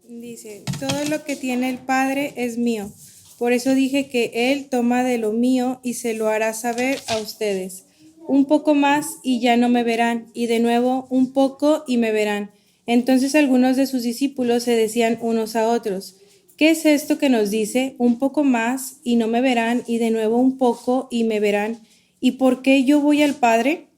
Dice, todo lo que tiene el Padre es mío. Por eso dije que Él toma de lo mío y se lo hará saber a ustedes. Un poco más y ya no me verán, y de nuevo un poco y me verán. Entonces algunos de sus discípulos se decían unos a otros, ¿qué es esto que nos dice? Un poco más y no me verán, y de nuevo un poco y me verán. ¿Y por qué yo voy al Padre?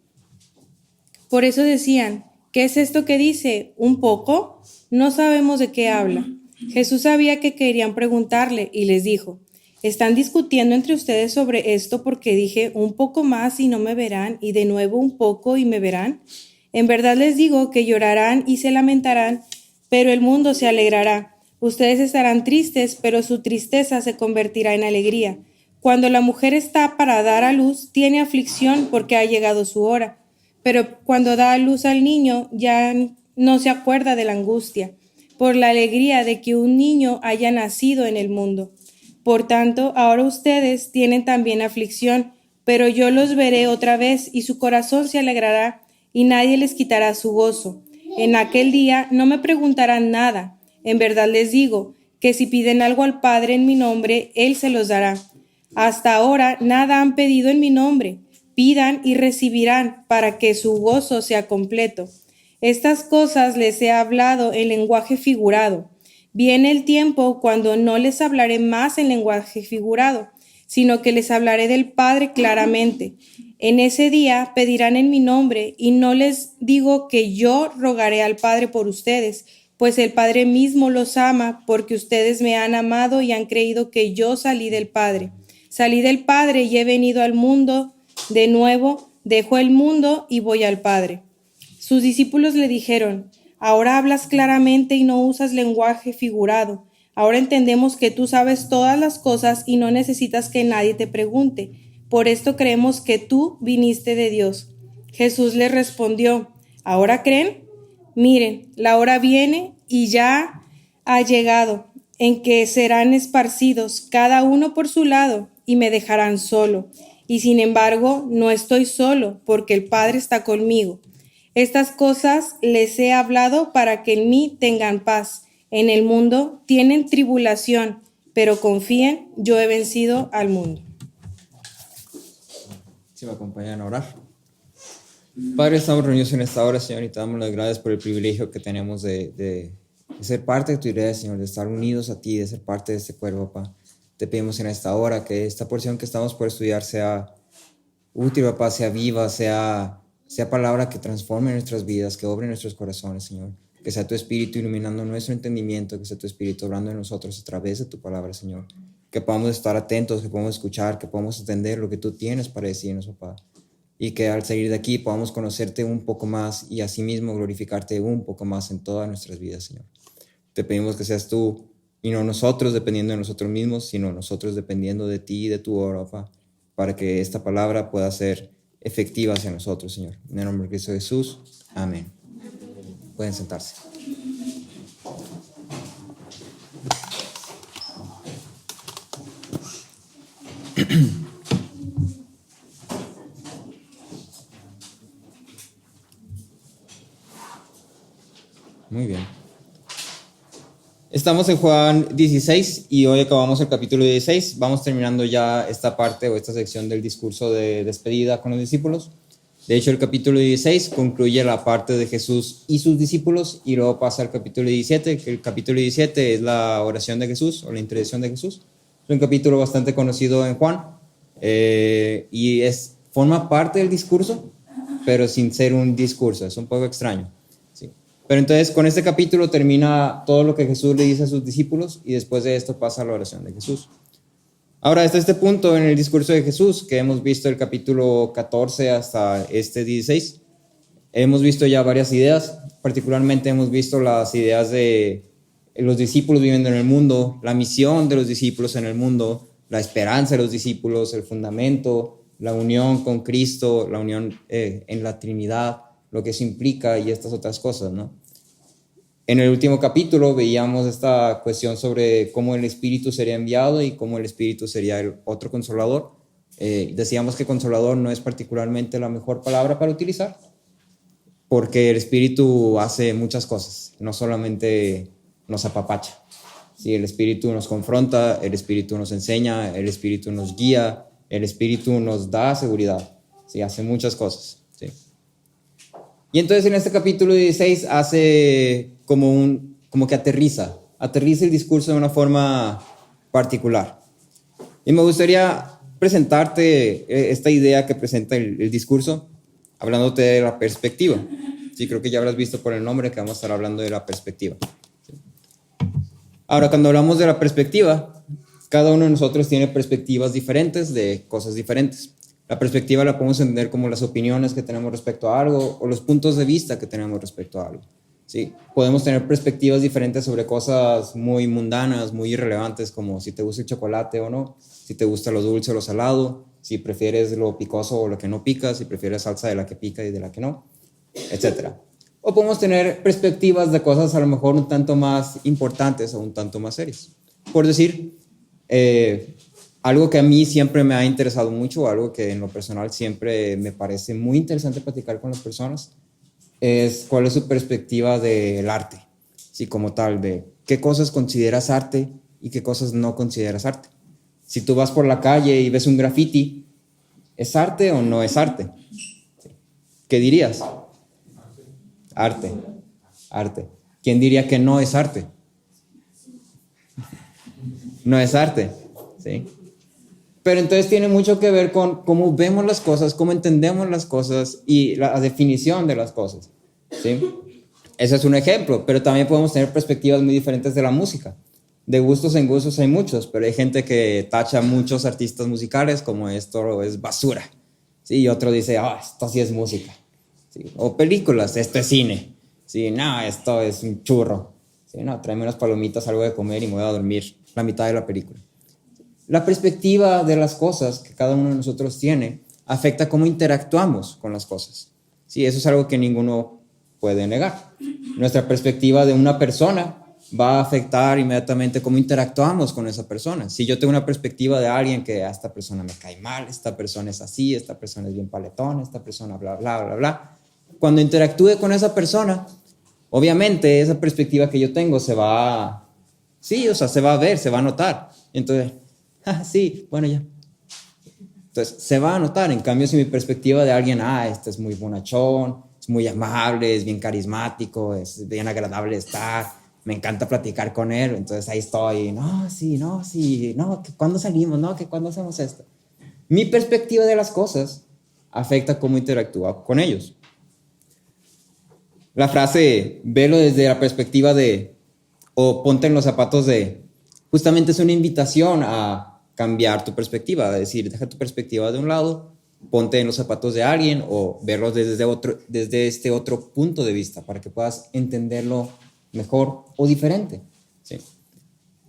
Por eso decían, ¿qué es esto que dice? ¿Un poco? No sabemos de qué habla. Jesús sabía que querían preguntarle y les dijo, ¿están discutiendo entre ustedes sobre esto porque dije un poco más y no me verán y de nuevo un poco y me verán? En verdad les digo que llorarán y se lamentarán, pero el mundo se alegrará. Ustedes estarán tristes, pero su tristeza se convertirá en alegría. Cuando la mujer está para dar a luz, tiene aflicción porque ha llegado su hora. Pero cuando da a luz al niño, ya no se acuerda de la angustia, por la alegría de que un niño haya nacido en el mundo. Por tanto, ahora ustedes tienen también aflicción, pero yo los veré otra vez y su corazón se alegrará y nadie les quitará su gozo. En aquel día no me preguntarán nada. En verdad les digo que si piden algo al Padre en mi nombre, Él se los dará. Hasta ahora nada han pedido en mi nombre. Pidan y recibirán para que su gozo sea completo. Estas cosas les he hablado en lenguaje figurado. Viene el tiempo cuando no les hablaré más en lenguaje figurado, sino que les hablaré del Padre claramente. En ese día pedirán en mi nombre, y no les digo que yo rogaré al Padre por ustedes, pues el Padre mismo los ama, porque ustedes me han amado y han creído que yo salí del Padre. Salí del Padre y he venido al mundo. De nuevo, dejo el mundo y voy al Padre. Sus discípulos le dijeron, ahora hablas claramente y no usas lenguaje figurado. Ahora entendemos que tú sabes todas las cosas y no necesitas que nadie te pregunte. Por esto creemos que tú viniste de Dios. Jesús les respondió, ¿ahora creen? Miren, la hora viene y ya ha llegado, en que serán esparcidos cada uno por su lado y me dejarán solo. Y sin embargo, no estoy solo, porque el Padre está conmigo. Estas cosas les he hablado para que en mí tengan paz. En el mundo tienen tribulación, pero confíen, yo he vencido al mundo. Si me acompañan a orar. Padre, estamos reunidos en esta hora, Señor, y te damos las gracias por el privilegio que tenemos de ser parte de tu idea, Señor, de estar unidos a ti, de ser parte de este cuerpo, Papá. Te pedimos en esta hora que esta porción que estamos por estudiar sea útil, Papá, sea viva, sea palabra que transforme nuestras vidas, que obre nuestros corazones, Señor. Que sea tu Espíritu iluminando nuestro entendimiento, que sea tu Espíritu hablando en nosotros a través de tu palabra, Señor. Que podamos estar atentos, que podamos escuchar, que podamos entender lo que tú tienes para decirnos, Papá. Y que al salir de aquí podamos conocerte un poco más y asimismo glorificarte un poco más en todas nuestras vidas, Señor. Te pedimos que seas tú y no nosotros dependiendo de nosotros mismos, sino nosotros dependiendo de ti y de tu obra, Papá, para que esta palabra pueda ser efectiva hacia nosotros, Señor. En el nombre de Cristo Jesús. Amén. Pueden sentarse. Muy bien. Estamos en Juan 16 y hoy acabamos el capítulo 16. Vamos terminando ya esta parte o esta sección del discurso de despedida con los discípulos. De hecho, el capítulo 16 concluye la parte de Jesús y sus discípulos y luego pasa al capítulo 17, que el capítulo 17 es la oración de Jesús o la intercesión de Jesús. Es un capítulo bastante conocido en Juan y forma parte del discurso, pero sin ser un discurso. Es un poco extraño. Pero entonces con este capítulo termina todo lo que Jesús le dice a sus discípulos y después de esto pasa a la oración de Jesús. Ahora, hasta este punto en el discurso de Jesús, que hemos visto el capítulo 14 hasta este 16, hemos visto ya varias ideas, particularmente hemos visto las ideas de los discípulos viviendo en el mundo, la misión de los discípulos en el mundo, la esperanza de los discípulos, el fundamento, la unión con Cristo, la unión en la Trinidad, lo que eso implica y estas otras cosas, ¿no? En el último capítulo veíamos esta cuestión sobre cómo el Espíritu sería enviado y cómo el Espíritu sería el otro consolador. Decíamos que consolador no es particularmente la mejor palabra para utilizar, porque el Espíritu hace muchas cosas, no solamente nos apapacha. Sí, el Espíritu nos confronta, el Espíritu nos enseña, el Espíritu nos guía, el Espíritu nos da seguridad. Sí, hace muchas cosas. Sí. Y entonces en este capítulo 16 hace como que aterriza el discurso de una forma particular. Y me gustaría presentarte esta idea que presenta el discurso, hablándote de la perspectiva. Sí, creo que ya habrás visto por el nombre que vamos a estar hablando de la perspectiva. Sí. Ahora, cuando hablamos de la perspectiva, cada uno de nosotros tiene perspectivas diferentes de cosas diferentes. La perspectiva la podemos entender como las opiniones que tenemos respecto a algo o los puntos de vista que tenemos respecto a algo. Sí, podemos tener perspectivas diferentes sobre cosas muy mundanas, muy irrelevantes, como si te gusta el chocolate o no, si te gusta lo dulce o lo salado, si prefieres lo picoso o lo que no pica, si prefieres salsa de la que pica y de la que no, etc. O podemos tener perspectivas de cosas a lo mejor un tanto más importantes o un tanto más serias. Por decir, algo que a mí siempre me ha interesado mucho, algo que en lo personal siempre me parece muy interesante platicar con las personas, es cuál es su perspectiva del arte, sí, como tal, de qué cosas consideras arte y qué cosas no consideras arte. Si tú vas por la calle y ves un graffiti, ¿es arte o no es arte? ¿Qué dirías? Arte. ¿Quién diría que no es arte? No es arte, ¿sí? Pero entonces tiene mucho que ver con cómo vemos las cosas, cómo entendemos las cosas y la definición de las cosas, ¿sí? Ese es un ejemplo, pero también podemos tener perspectivas muy diferentes de la música. De gustos en gustos hay muchos, pero hay gente que tacha a muchos artistas musicales como esto es basura, ¿sí? Y otro dice, esto sí es música, ¿sí? O películas, esto es cine, ¿sí? No, esto es un churro, ¿sí? No, tráeme unas palomitas, algo de comer y me voy a dormir la mitad de la película. La perspectiva de las cosas que cada uno de nosotros tiene afecta cómo interactuamos con las cosas. Sí, eso es algo que ninguno puede negar. Nuestra perspectiva de una persona va a afectar inmediatamente cómo interactuamos con esa persona. Si yo tengo una perspectiva de alguien que a esta persona me cae mal, esta persona es así, esta persona es bien paletón, esta persona bla, bla, bla, bla. Cuando interactúe con esa persona, obviamente esa perspectiva que yo tengo se va a ver, se va a notar. Entonces, sí, bueno, ya. Entonces, se va a notar. En cambio, si mi perspectiva de alguien, este es muy bonachón, es muy amable, es bien carismático, es bien agradable estar, me encanta platicar con él, entonces ahí estoy, ¿cuándo salimos? No, que ¿cuándo hacemos esto? Mi perspectiva de las cosas afecta cómo interactúa con ellos. La frase, velo desde la perspectiva o ponte en los zapatos de, justamente es una invitación a cambiar tu perspectiva, a decir, deja tu perspectiva de un lado, ponte en los zapatos de alguien o verlo desde este otro punto de vista para que puedas entenderlo mejor o diferente. ¿Sí?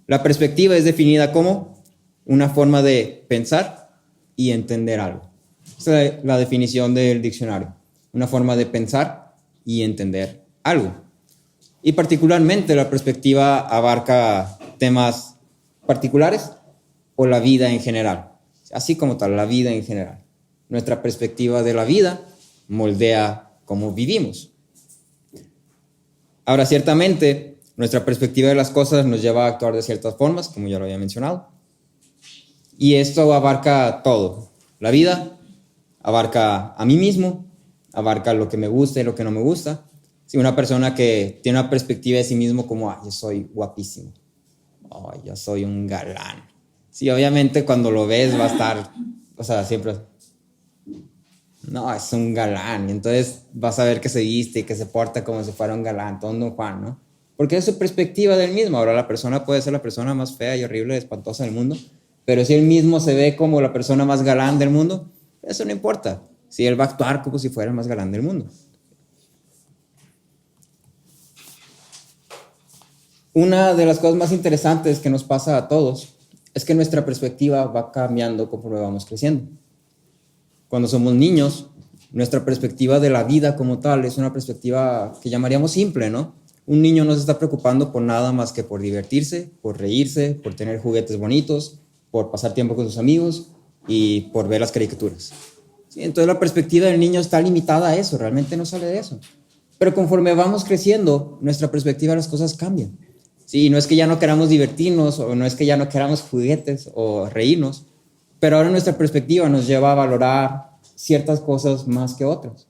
La perspectiva es definida como una forma de pensar y entender algo. Esa es la definición del diccionario. Una forma de pensar y entender algo. Y particularmente la perspectiva abarca temas particulares o la vida en general, así como tal, la vida en general. Nuestra perspectiva de la vida moldea cómo vivimos. Ahora, ciertamente, nuestra perspectiva de las cosas nos lleva a actuar de ciertas formas, como ya lo había mencionado. Y esto abarca todo. La vida abarca a mí mismo, abarca lo que me gusta y lo que no me gusta. Si una persona que tiene una perspectiva de sí mismo como, yo soy guapísimo, yo soy un galán. Sí, obviamente cuando lo ves va a estar, siempre, no, es un galán. Entonces vas a ver que se viste y que se porta como si fuera un galán, todo un Don Juan, ¿no? Porque es su perspectiva del mismo. Ahora la persona puede ser la persona más fea y horrible y espantosa del mundo, pero si él mismo se ve como la persona más galán del mundo, eso no importa. Si él va a actuar como si fuera el más galán del mundo. Una de las cosas más interesantes que nos pasa a todos es que nuestra perspectiva va cambiando conforme vamos creciendo. Cuando somos niños, nuestra perspectiva de la vida como tal es una perspectiva que llamaríamos simple, ¿no? Un niño no se está preocupando por nada más que por divertirse, por reírse, por tener juguetes bonitos, por pasar tiempo con sus amigos y por ver las caricaturas. Sí, entonces la perspectiva del niño está limitada a eso, realmente no sale de eso. Pero conforme vamos creciendo, nuestra perspectiva de las cosas cambia. Sí, no es que ya no queramos divertirnos o no es que ya no queramos juguetes o reírnos, pero ahora nuestra perspectiva nos lleva a valorar ciertas cosas más que otras.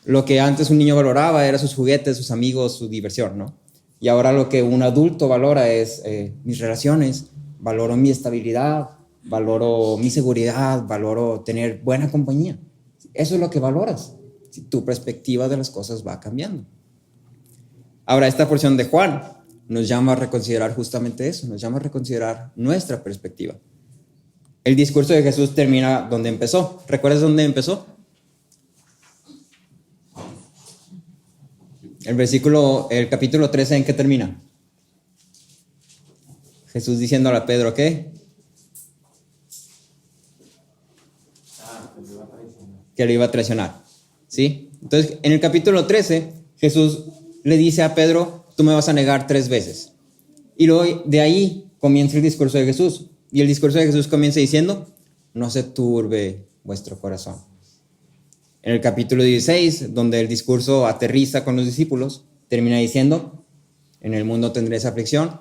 Lo que antes un niño valoraba era sus juguetes, sus amigos, su diversión, ¿no? Y ahora lo que un adulto valora es mis relaciones, valoro mi estabilidad, valoro mi seguridad, valoro tener buena compañía. Eso es lo que valoras. Tu perspectiva de las cosas va cambiando. Ahora, esta porción de Juan nos llama a reconsiderar justamente eso, nos llama a reconsiderar nuestra perspectiva. El discurso de Jesús termina donde empezó. ¿Recuerdas dónde empezó? El capítulo 13, ¿en qué termina? Jesús diciéndole a Pedro, ¿qué? Que lo iba a traicionar. ¿Sí? Entonces, en el capítulo 13, Jesús le dice a Pedro, tú me vas a negar 3 veces. Y luego de ahí comienza el discurso de Jesús. Y el discurso de Jesús comienza diciendo, no se turbe vuestro corazón. En el capítulo 16, donde el discurso aterriza con los discípulos, termina diciendo, en el mundo tendréis aflicción,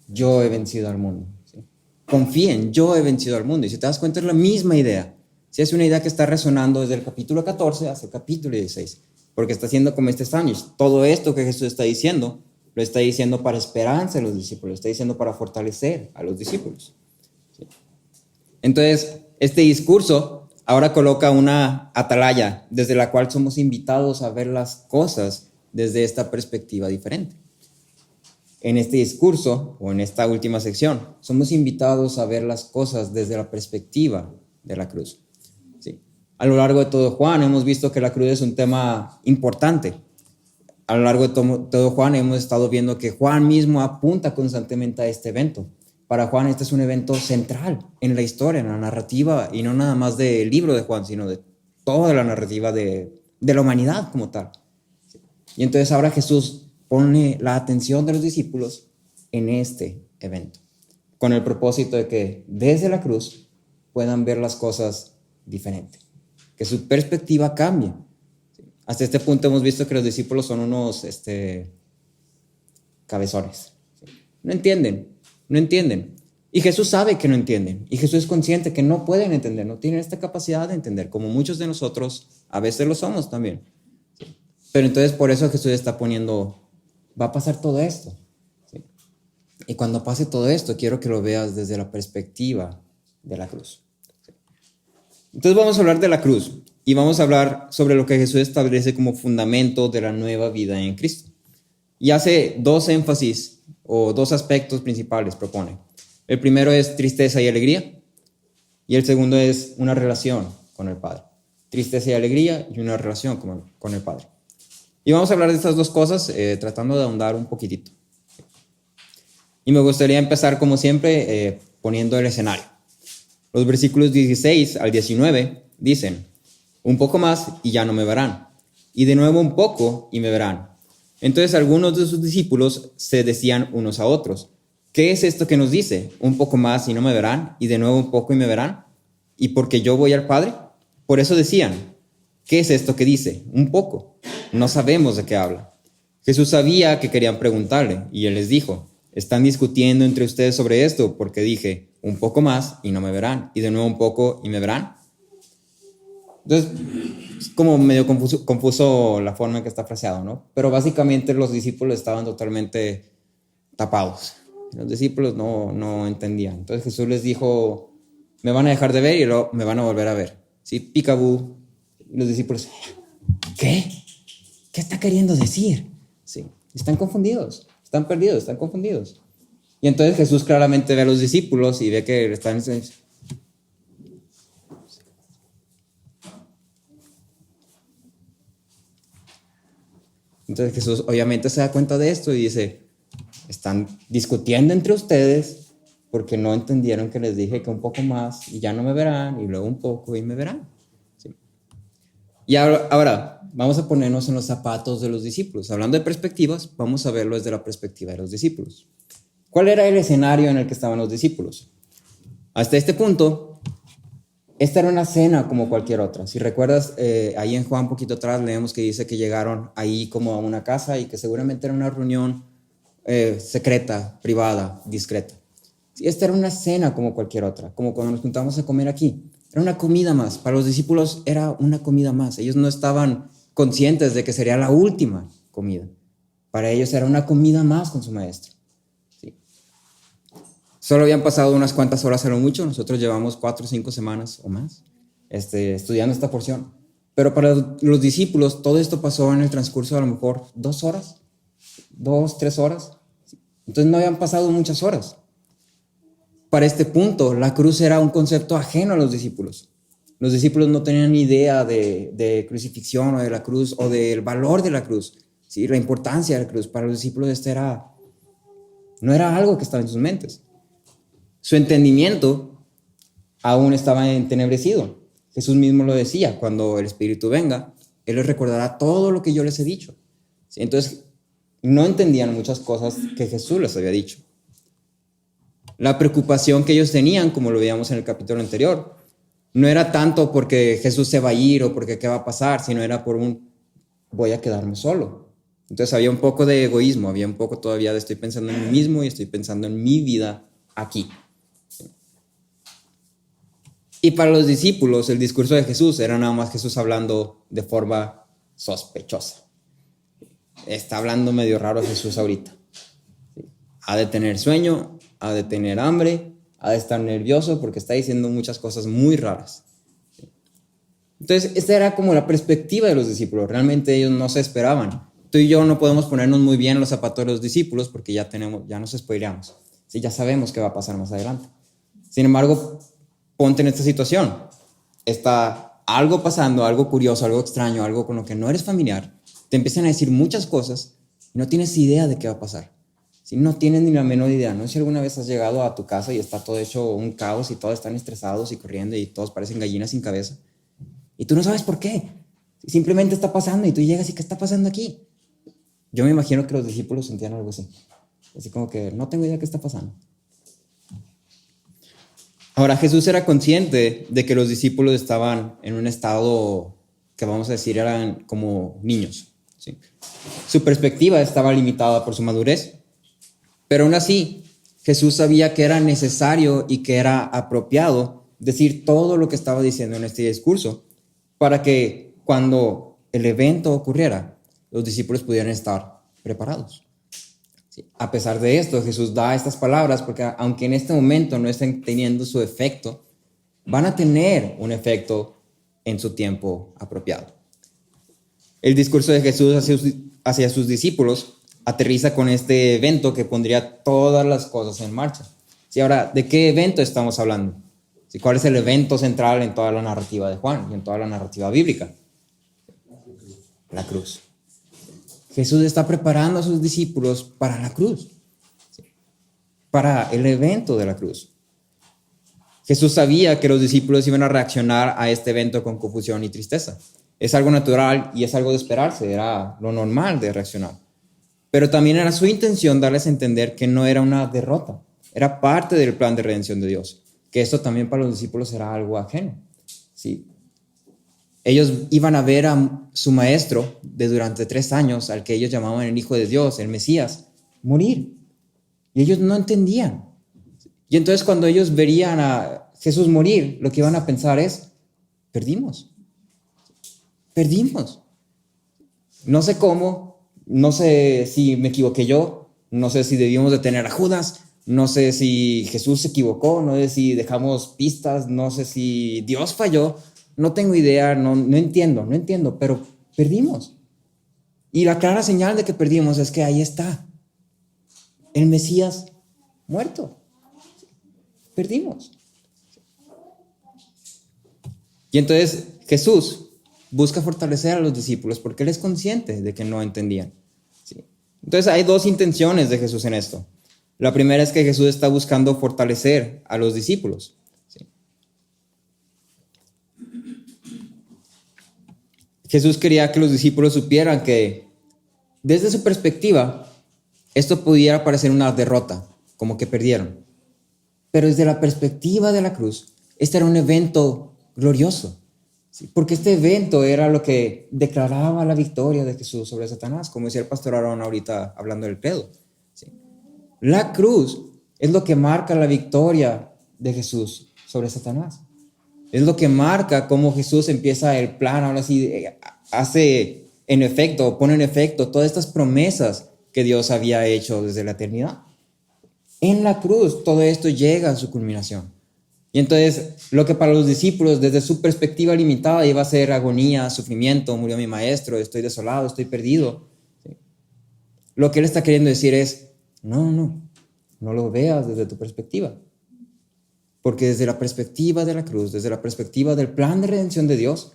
yo he vencido al mundo. ¿Sí? Confíen, yo he vencido al mundo. Y si te das cuenta es la misma idea. Si es una idea que está resonando desde el capítulo 14 hasta el capítulo 16, porque está haciendo como este sándwich. Todo esto que Jesús está diciendo, lo está diciendo para esperanza a los discípulos, lo está diciendo para fortalecer a los discípulos. ¿Sí? Entonces, este discurso ahora coloca una atalaya desde la cual somos invitados a ver las cosas desde esta perspectiva diferente. En este discurso, o en esta última sección, somos invitados a ver las cosas desde la perspectiva de la cruz. ¿Sí? A lo largo de todo Juan hemos visto que la cruz es un tema importante. A lo largo de todo Juan hemos estado viendo que Juan mismo apunta constantemente a este evento. Para Juan este es un evento central en la historia, en la narrativa, y no nada más del libro de Juan, sino de toda la narrativa de la humanidad como tal. Y entonces ahora Jesús pone la atención de los discípulos en este evento, con el propósito de que desde la cruz puedan ver las cosas diferente, que su perspectiva cambie. Hasta este punto hemos visto que los discípulos son unos cabezones. No entienden. Y Jesús sabe que no entienden. Y Jesús es consciente que no pueden entender, no tienen esta capacidad de entender, como muchos de nosotros a veces lo somos también. Pero entonces por eso Jesús está poniendo, va a pasar todo esto. ¿Sí? Y cuando pase todo esto, quiero que lo veas desde la perspectiva de la cruz. ¿Sí? Entonces vamos a hablar de la cruz. Y vamos a hablar sobre lo que Jesús establece como fundamento de la nueva vida en Cristo. Y hace 2 énfasis o 2 aspectos principales propone. El primero es tristeza y alegría. Y el segundo es una relación con el Padre. Tristeza y alegría y una relación con el Padre. Y vamos a hablar de estas 2 cosas tratando de ahondar un poquitito. Y me gustaría empezar como siempre poniendo el escenario. Los versículos 16 al 19 dicen, un poco más y ya no me verán, y de nuevo un poco y me verán. Entonces algunos de sus discípulos se decían unos a otros, ¿qué es esto que nos dice? Un poco más y no me verán, y de nuevo un poco y me verán, y porque yo voy al Padre. Por eso decían, ¿qué es esto que dice? Un poco. No sabemos de qué habla. Jesús sabía que querían preguntarle, y él les dijo, ¿están discutiendo entre ustedes sobre esto? Porque dije, un poco más y no me verán, y de nuevo un poco y me verán. Entonces, es como medio confuso la forma en que está fraseado, ¿no? Pero básicamente los discípulos estaban totalmente tapados. Los discípulos no entendían. Entonces Jesús les dijo, me van a dejar de ver y luego me van a volver a ver. ¿Sí? Picabú. Los discípulos, ¿qué? ¿Qué está queriendo decir? Sí. Están confundidos, están perdidos, están confundidos. Y entonces Jesús claramente ve a los discípulos y ve que están... Entonces Jesús obviamente se da cuenta de esto y dice, están discutiendo entre ustedes porque no entendieron que les dije que un poco más y ya no me verán, y luego un poco y me verán. ¿Sí? Y ahora vamos a ponernos en los zapatos de los discípulos. Hablando de perspectivas, vamos a verlo desde la perspectiva de los discípulos. ¿Cuál era el escenario en el que estaban los discípulos? Hasta este punto, esta era una cena como cualquier otra. Si recuerdas, ahí en Juan, un poquito atrás, leemos que dice que llegaron ahí como a una casa y que seguramente era una reunión secreta, privada, discreta. Sí, esta era una cena como cualquier otra, como cuando nos juntamos a comer aquí. Era una comida más. Para los discípulos era una comida más. Ellos no estaban conscientes de que sería la última comida. Para ellos era una comida más con su maestro. Sí. Solo habían pasado unas cuantas horas a lo mucho. Nosotros llevamos 4 o 5 semanas o más estudiando esta porción. Pero para los discípulos todo esto pasó en el transcurso de a lo mejor 2 horas, 2, 3 horas. Entonces no habían pasado muchas horas. Para este punto, la cruz era un concepto ajeno a los discípulos. Los discípulos no tenían ni idea de crucifixión o de la cruz o del valor de la cruz, ¿sí? La importancia de la cruz. Para los discípulos no era algo que estaba en sus mentes. Su entendimiento aún estaba entenebrecido. Jesús mismo lo decía: cuando el Espíritu venga, Él les recordará todo lo que yo les he dicho. ¿Sí? Entonces, no entendían muchas cosas que Jesús les había dicho. La preocupación que ellos tenían, como lo veíamos en el capítulo anterior, no era tanto porque Jesús se va a ir o porque qué va a pasar, sino era por voy a quedarme solo. Entonces había un poco de egoísmo, había un poco todavía de estoy pensando en mí mismo y estoy pensando en mi vida aquí. Y para los discípulos el discurso de Jesús era nada más Jesús hablando de forma sospechosa. Está hablando medio raro Jesús ahorita. Ha de tener sueño, ha de tener hambre, ha de estar nervioso porque está diciendo muchas cosas muy raras. Entonces, esta era como la perspectiva de los discípulos. Realmente ellos no se esperaban. Tú y yo no podemos ponernos muy bien en los zapatos de los discípulos porque ya nos spoileamos. Sí, ya sabemos qué va a pasar más adelante. Sin embargo, ponte en esta situación. Está algo pasando, algo curioso, algo extraño, algo con lo que no eres familiar. Te empiezan a decir muchas cosas y no tienes idea de qué va a pasar. Si no tienes ni la menor idea, no sé si alguna vez has llegado a tu casa y está todo hecho un caos y todos están estresados y corriendo y todos parecen gallinas sin cabeza y tú no sabes por qué, simplemente está pasando y tú llegas y ¿qué está pasando aquí? Yo me imagino que los discípulos sentían algo así como que no tengo idea qué está pasando. Ahora Jesús era consciente de que los discípulos estaban en un estado que vamos a decir eran como niños, ¿sí? Su perspectiva estaba limitada por su madurez. Pero aún así, Jesús sabía que era necesario y que era apropiado decir todo lo que estaba diciendo en este discurso para que cuando el evento ocurriera, los discípulos pudieran estar preparados. Sí. A pesar de esto, Jesús da estas palabras porque aunque en este momento no estén teniendo su efecto, van a tener un efecto en su tiempo apropiado. El discurso de Jesús hacia sus discípulos aterriza con este evento que pondría todas las cosas en marcha. Sí, ahora, ¿de qué evento estamos hablando? Sí, ¿cuál es el evento central en toda la narrativa de Juan y en toda la narrativa bíblica? La cruz. Jesús está preparando a sus discípulos para la cruz, ¿sí? Para el evento de la cruz. Jesús sabía que los discípulos iban a reaccionar a este evento con confusión y tristeza. Es algo natural y es algo de esperarse, era lo normal de reaccionar. Pero también era su intención darles a entender que no era una derrota, era parte del plan de redención de Dios, que esto también para los discípulos era algo ajeno. ¿Sí? Ellos iban a ver a su maestro de durante 3 años, al que ellos llamaban el Hijo de Dios, el Mesías, morir. Y ellos no entendían. Y entonces cuando ellos verían a Jesús morir, lo que iban a pensar es, perdimos. No sé cómo. No sé si me equivoqué yo, no sé si debíamos detener a Judas, no sé si Jesús se equivocó, no sé si dejamos pistas, no sé si Dios falló, no tengo idea, no entiendo, pero perdimos. Y la clara señal de que perdimos es que ahí está, el Mesías muerto. Perdimos. Y entonces Jesús busca fortalecer a los discípulos porque Él es consciente de que no entendían. ¿Sí? Entonces hay 2 intenciones de Jesús en esto. La primera es que Jesús está buscando fortalecer a los discípulos. ¿Sí? Jesús quería que los discípulos supieran que desde su perspectiva esto pudiera parecer una derrota, como que perdieron. Pero desde la perspectiva de la cruz, este era un evento glorioso. Sí, porque este evento era lo que declaraba la victoria de Jesús sobre Satanás, como decía el pastor Aaron ahorita hablando del credo. ¿Sí? La cruz es lo que marca la victoria de Jesús sobre Satanás. Es lo que marca cómo Jesús empieza el plan, ahora sí, hace en efecto, pone en efecto todas estas promesas que Dios había hecho desde la eternidad. En la cruz todo esto llega a su culminación. Y entonces lo que para los discípulos desde su perspectiva limitada iba a ser agonía, sufrimiento, murió mi maestro, estoy desolado, estoy perdido. ¿Sí? Lo que él está queriendo decir es, no lo veas desde tu perspectiva. Porque desde la perspectiva de la cruz, desde la perspectiva del plan de redención de Dios,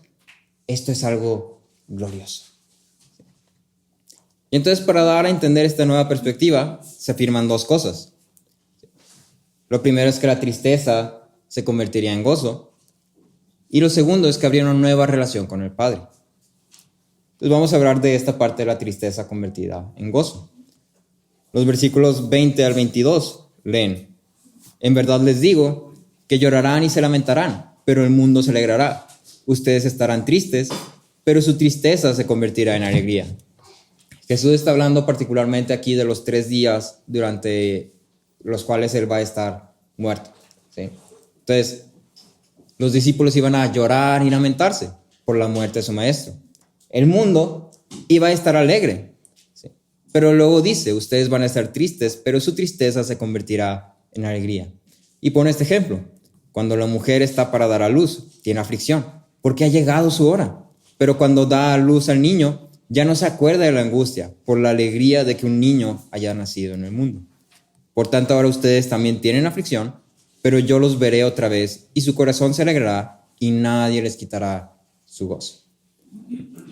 esto es algo glorioso. Y entonces para dar a entender esta nueva perspectiva se afirman dos cosas. Lo primero es que la tristeza se convertiría en gozo. Y lo segundo es que habría una nueva relación con el Padre. Entonces vamos a hablar de esta parte de la tristeza convertida en gozo. Los versículos 20 al 22 leen: en verdad les digo que llorarán y se lamentarán, pero el mundo se alegrará. Ustedes estarán tristes, pero su tristeza se convertirá en alegría. Jesús está hablando particularmente aquí de los 3 días durante los cuales él va a estar muerto. ¿Sí? Entonces, los discípulos iban a llorar y lamentarse por la muerte de su maestro. El mundo iba a estar alegre. ¿Sí? Pero luego dice, ustedes van a estar tristes, pero su tristeza se convertirá en alegría. Y pone este ejemplo. Cuando la mujer está para dar a luz, tiene aflicción, porque ha llegado su hora. Pero cuando da a luz al niño, ya no se acuerda de la angustia por la alegría de que un niño haya nacido en el mundo. Por tanto, ahora ustedes también tienen aflicción, pero yo los veré otra vez y su corazón se alegrará y nadie les quitará su gozo.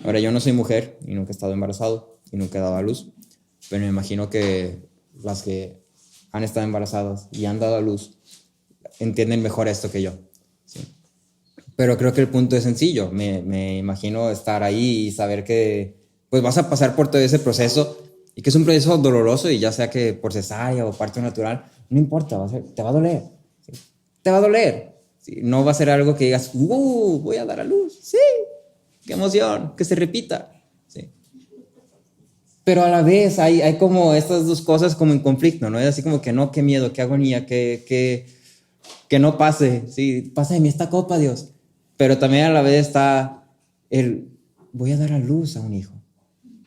Ahora, yo no soy mujer y nunca he estado embarazado y nunca he dado a luz, pero me imagino que las que han estado embarazadas y han dado a luz entienden mejor esto que yo. ¿Sí? Pero creo que el punto es sencillo. Me imagino estar ahí y saber que pues vas a pasar por todo ese proceso y que es un proceso doloroso, y ya sea que por cesárea o parto natural, no importa, te va a doler. ¿Sí? Te va a doler. ¿Sí? No va a ser algo que digas, voy a dar a luz. Sí, qué emoción, que se repita. ¿Sí? Pero a la vez hay como estas dos cosas como en conflicto, ¿no? Es así como que no, qué miedo, qué agonía, que no pase. Sí, pasa de mí esta copa, Dios. Pero también a la vez está voy a dar a luz a un hijo.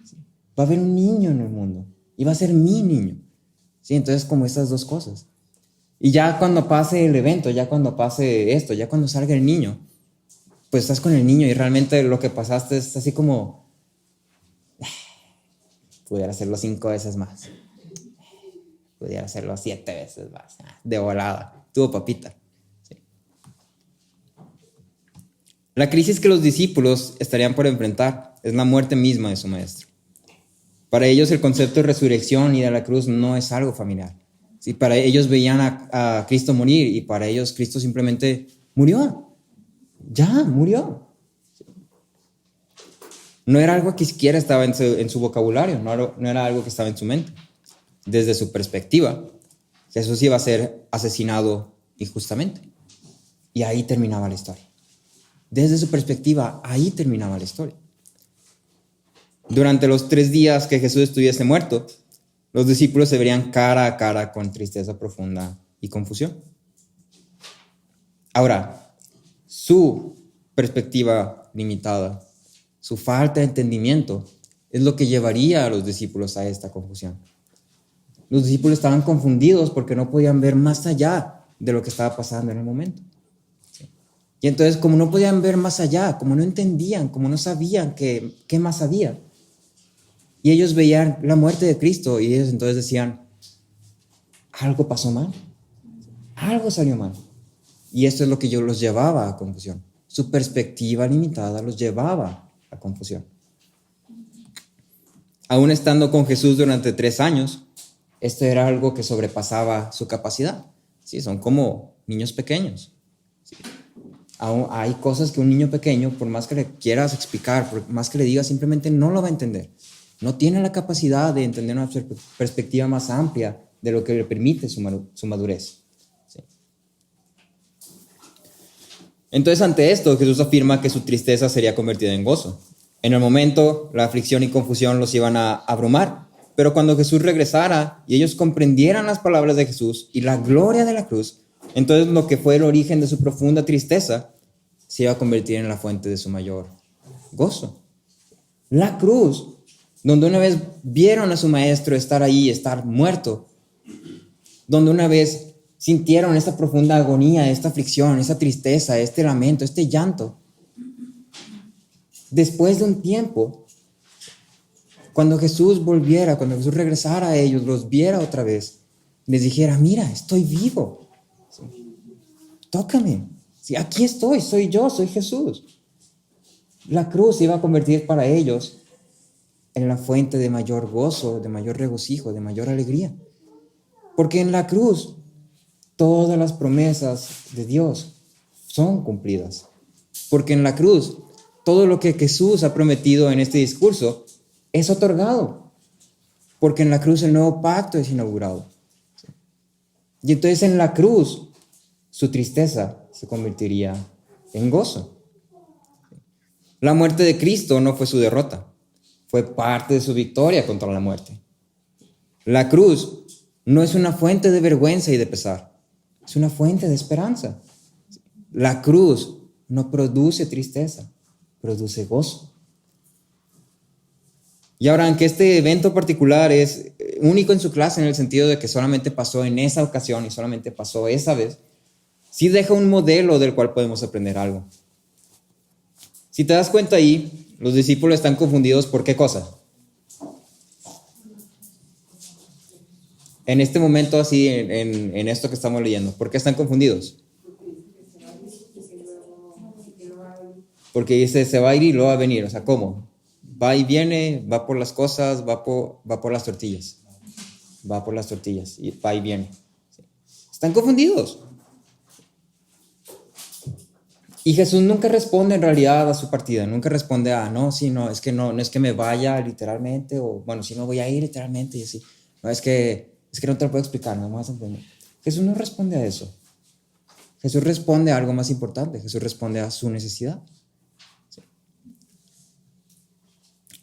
¿Sí? Va a haber un niño en el mundo y va a ser mi niño. ¿Sí? Entonces como estas dos cosas. Y ya cuando pase el evento, ya cuando pase esto, ya cuando salga el niño, pues estás con el niño y realmente lo que pasaste es así como, pudiera hacerlo 5 veces más, pudiera hacerlo 7 veces más, de volada, tuvo papita. ¿Sí? La crisis que los discípulos estarían por enfrentar es la muerte misma de su maestro. Para ellos el concepto de resurrección y de la cruz no es algo familiar. ¿Sí? Para ellos veían a Cristo morir y para ellos Cristo simplemente murió. Ya, murió. ¿Sí? No era algo que siquiera estaba en su vocabulario, no era algo que estaba en su mente. Desde su perspectiva, Jesús iba a ser asesinado injustamente. Y ahí terminaba la historia. Desde su perspectiva, ahí terminaba la historia. Durante los 3 días que Jesús estuviese muerto, los discípulos se verían cara a cara con tristeza profunda y confusión. Ahora, su perspectiva limitada, su falta de entendimiento, es lo que llevaría a los discípulos a esta confusión. Los discípulos estaban confundidos porque no podían ver más allá de lo que estaba pasando en el momento. ¿Sí? Y entonces, como no podían ver más allá, como no entendían, como no sabían qué más había, y ellos veían la muerte de Cristo y ellos entonces decían, algo pasó mal, algo salió mal. Y esto es lo que los llevaba a confusión. Su perspectiva limitada los llevaba a confusión. Aún estando con Jesús durante 3 años, esto era algo que sobrepasaba su capacidad. Sí, son como niños pequeños. Sí. Aún hay cosas que un niño pequeño, por más que le quieras explicar, por más que le digas, simplemente no lo va a entender. No tiene la capacidad de entender una perspectiva más amplia de lo que le permite su madurez. ¿Sí? Entonces, ante esto, Jesús afirma que su tristeza sería convertida en gozo. En el momento, la aflicción y confusión los iban a abrumar, pero cuando Jesús regresara y ellos comprendieran las palabras de Jesús y la gloria de la cruz, entonces lo que fue el origen de su profunda tristeza se iba a convertir en la fuente de su mayor gozo. La cruz, donde una vez vieron a su maestro estar ahí, estar muerto, donde una vez sintieron esta profunda agonía, esta aflicción, esta tristeza, este lamento, este llanto. Después de un tiempo, cuando Jesús volviera, cuando Jesús regresara a ellos, los viera otra vez, les dijera, mira, estoy vivo. ¿Sí? Tócame. ¿Sí? Aquí estoy, soy yo, soy Jesús. La cruz se iba a convertir para ellos en la fuente de mayor gozo, de mayor regocijo, de mayor alegría. Porque en la cruz todas las promesas de Dios son cumplidas. Porque en la cruz todo lo que Jesús ha prometido en este discurso es otorgado. Porque en la cruz el nuevo pacto es inaugurado. Y entonces en la cruz su tristeza se convertiría en gozo. La muerte de Cristo no fue su derrota, fue parte de su victoria contra la muerte. La cruz no es una fuente de vergüenza y de pesar, es una fuente de esperanza. La cruz no produce tristeza, produce gozo. Y ahora, aunque este evento particular es único en su clase en el sentido de que solamente pasó en esa ocasión y solamente pasó esa vez, sí deja un modelo del cual podemos aprender algo. Si te das cuenta ahí, los discípulos están confundidos por ¿qué cosa? En este momento así, en esto que estamos leyendo, ¿por qué están confundidos? Porque dice, se va a ir y luego va a venir. O sea, ¿cómo? Va y viene, va por las cosas, va por las tortillas. Va por las tortillas y va y viene. Están confundidos. Y Jesús nunca responde en realidad a su partida, nunca responde a, no, es que me vaya literalmente, o bueno, si no voy a ir literalmente y así. No, es que no te lo puedo explicar, no me vas a entender. Jesús no responde a eso. Jesús responde a algo más importante, Jesús responde a su necesidad. ¿Sí?